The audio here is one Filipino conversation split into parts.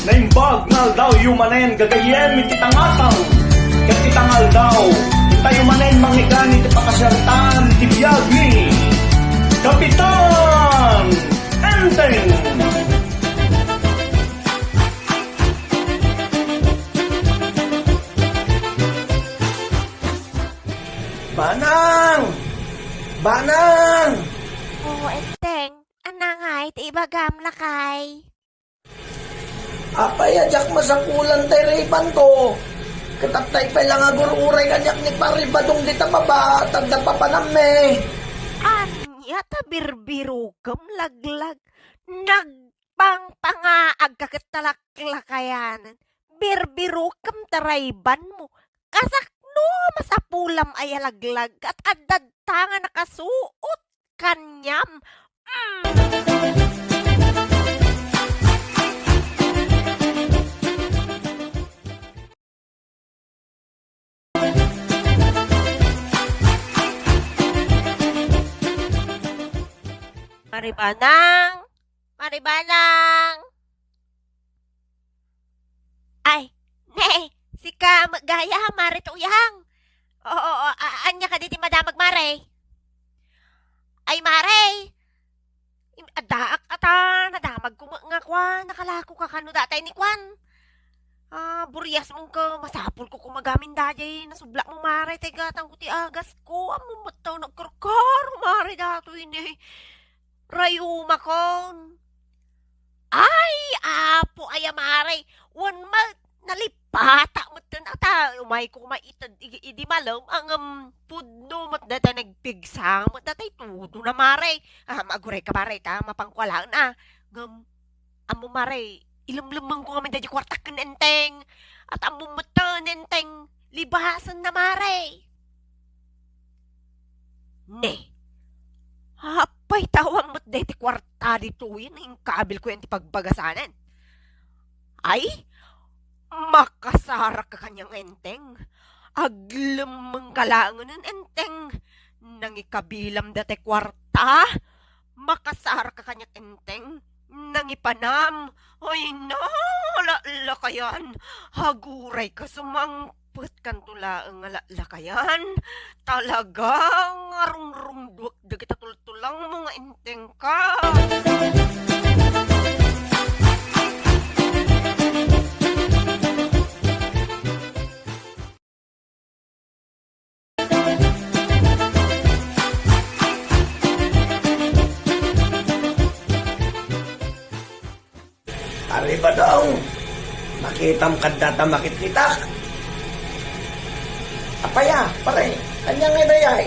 Naimbag ngal daw yumanen gagayen iti tangatang. Ket itangal daw itayo manen manghigan iti pakasyartan iti biyag ni Kapitan Enteng. Banang! Banang! Oo, Enteng. Anangay, ti ibagam lakay. Apay ajak masakulan tayo riban ko. Kataptay pa lang agururay kanyak ni paribadong di tababa. Tagda pa pa nami. Anya ta birbirugam laglag. Nagpangpangaag kakitalaklakayanan. Birbirugam tarayban mo. Kasakno masapulam ay alaglag at adadtanga nakasuot kanyam. Maribanang! Maribanang! Ay, ne, sika magaya mare tuyang. Oo, anya ka diti madamag mare. Ay mare! Adaak ata, nadamag ko nga kwan, nakalako ka kano datay ni kwan. Buryas mong ka, masapul ko kumagamin dajay, nasubla mo mare, tegatang ko ti agas ko, amumataw nagkarkar, mare dato ini. Rayuma kon. Ay, apo ay amare. Wan ma nalipata mo tan ata. Umay ko maitad idi malam ang pudno mat data nagpigsang mat data tudo na mare. Maguray ka mare ka mapangkwala na. Ngam amo mare ilumlumang ko nga dadi kwarta ken Enteng. At amo mata Enteng libahasan na mare. Ne. Apay tawang mo't deti kwarta dito yun, yung kaabil ko yan ti pagbagasanan. Ay, makasara ka kanyang Enteng. Aglamang kalangan ng Enteng. Nang ikabilam dati kwarta, makasara ka kanyang Enteng. Nang ipanam, ay na, lakayan. Haguray ka sumangput kantula ang lakayan. Talagang arungrungdwak da kita tultulang mga Enteng ka. Ari ba daw? Nakitam kadata makit kita. Apaya, pare, kanyang idayay.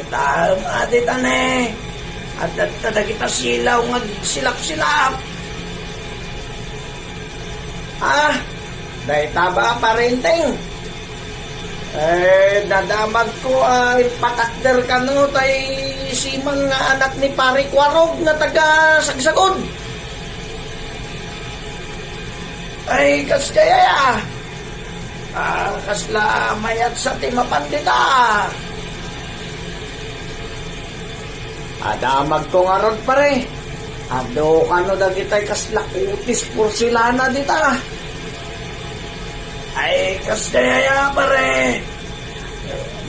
Kita aditan at tada kita silaw nga silap-silap. Dahil taba parenteng. Dadamag ko ay patakder ka no tay simang nga anak ni Pare Kwarog na taga Sagsagod. Ay, kas kaya kasla mayat sa timapandita. Adamag ko nga ron pare. Ado kano dagitay kasla utis porcelana dita. Ay, kas kaya pare.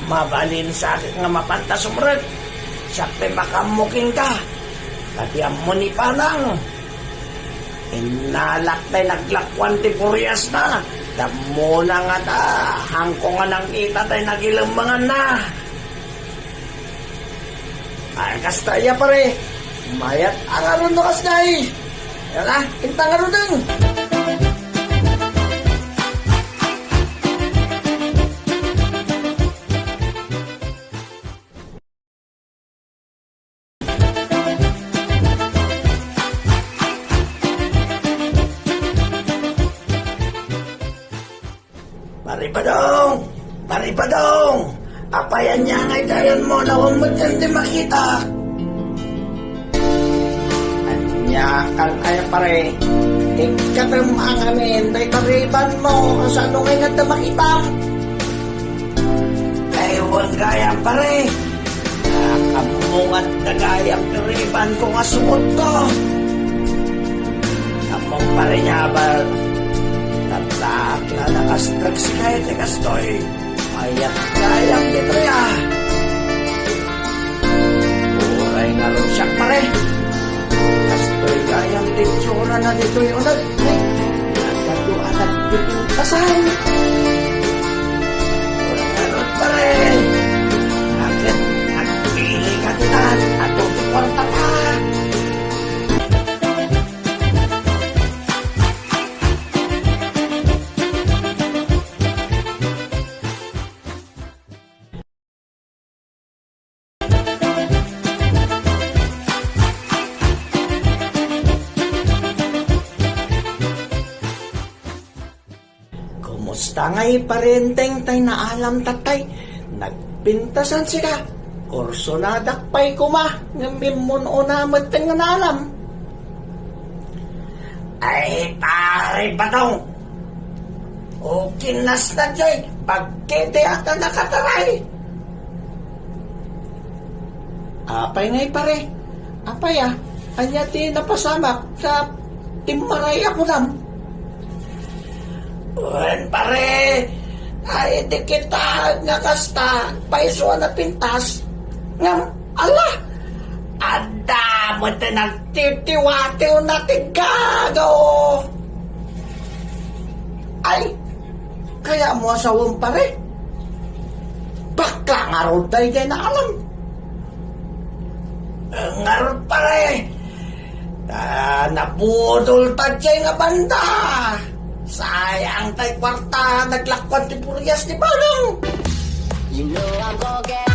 Mabalin sa akin nga mapanta sumrek. Sakte makamuking ka. Katiam mo ni Panang. Inalak tayo naglakwan ti Purias na. Damo na nga ta. Hangko nga nang kita tayo nagilambangan na. Ay, kastaya pare. Mayat ang aron no kastay. Yan intang aron dun. Paripadong, apayan niya ngay dayan mo na huwag magkandi makita. Anya kang kaya pare, ikatam ang amin, day pariban mo, kasano ngay nga makita. Ay huwag gaya pare, nakamungat na gayang pariban ko nga sumot ko. Among pare niya ba? Tatak na nakastrag si kaya ti kastoy. Ayat kayang dito ya. Uray nga rin siya pare. Kastoy kayang dito na dito yung unag. Nagkaduan at pipintasan. Uray nga rin pare. Bakit nagpili ka titan at tutikwarta ka? Kumusta ngay parenteng tay na alam tatay? Nagpintasan sila. Kurso na dakpay kuma. Ngamin mo na mateng nga alam. Ay, pare batong. O kinas na dyan. Pagkete ata nakataray. Apay ngay pare. Apay Anya ti napasamak sa timaray ako nam. Wen pare, ay di kita nga kasta, paiso na pintas. Ngam, ala, ada mo te nagtitiwatiw na tigago. Ay, kaya mo asawang pare. Bakla nga ron tayo dyan na alam. Nga ron pare, napudol ta dyan nga banda. Sayang tay kwarta, naglakwan ti Purias ni Barang. You know I'm gonna get.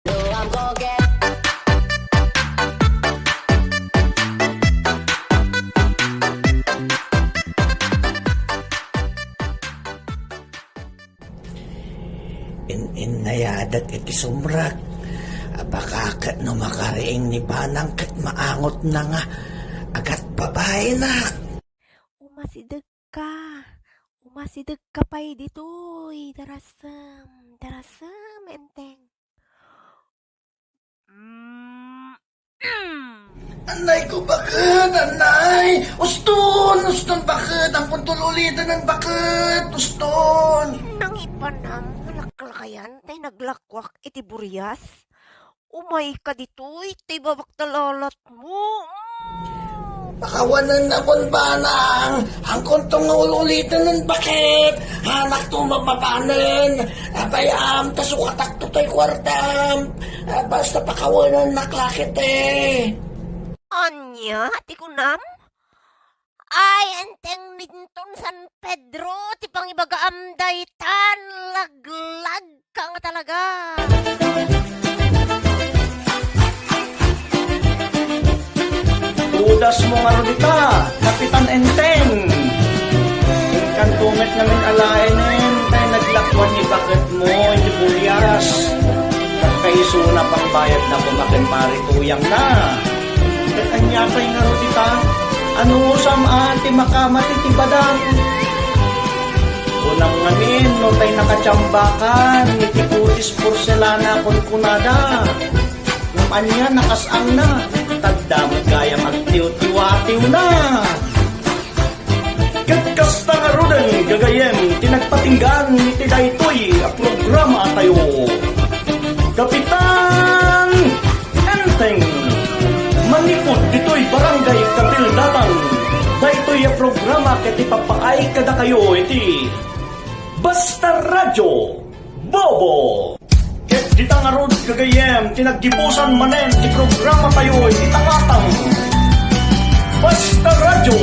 You know I'm gonna get. Inayadat iti sumrak. Baka kat no makariing ni Banang kat maangot na nga. Agat babae na. Umasidag ka pa'y dito'y. Darasam, enteng. Anay ko bakit, anay? Uston bakit? Ang puntululitan ng bakit? Uston. Nang ipanam, nalaklakayan, tay naglakwak iti Burias. Umay ka dito'y, tay babak talalat mo. Pakawanan na kon Banang. Ang kontong ulitan ng bakit? Hanak to mapapanan. Abayam, tasukatak to to'y kwartam. Basta pakawanan na klakit Anya, ti kunam? Ay, enteng ninton San Pedro, ti pangibagaam daytan, laglag ka nga talaga. Tudas mo nga rodita, Kapitan Enteng. Kan tumet namin alain tayo naglakwan ni bakit mo, hindi Purias. Kaiso na pang bayad na kumakin pari tuyang na. At anya pa'y nga rodita, ano usam ati makamati ti badang. Unang ngamin, no tayo nakatsambakan, iti putis porselana kon kunada. Anya nakasang na, tagdamot gaya magtiw-tiwatiw na. Katkasta nga rodan, gagayem, tinagpatinggan, iti daytoy, a programa tayo. Kapitan Enteng, manipod dito'y barangay Kapildatan. Daytoy a programa kati papaay kada kayo iti Basta Radyo Bobo. Ket dita nga rod kagayem, tinaggibusan manen ti programa tayo iti tangatang Basta Radyo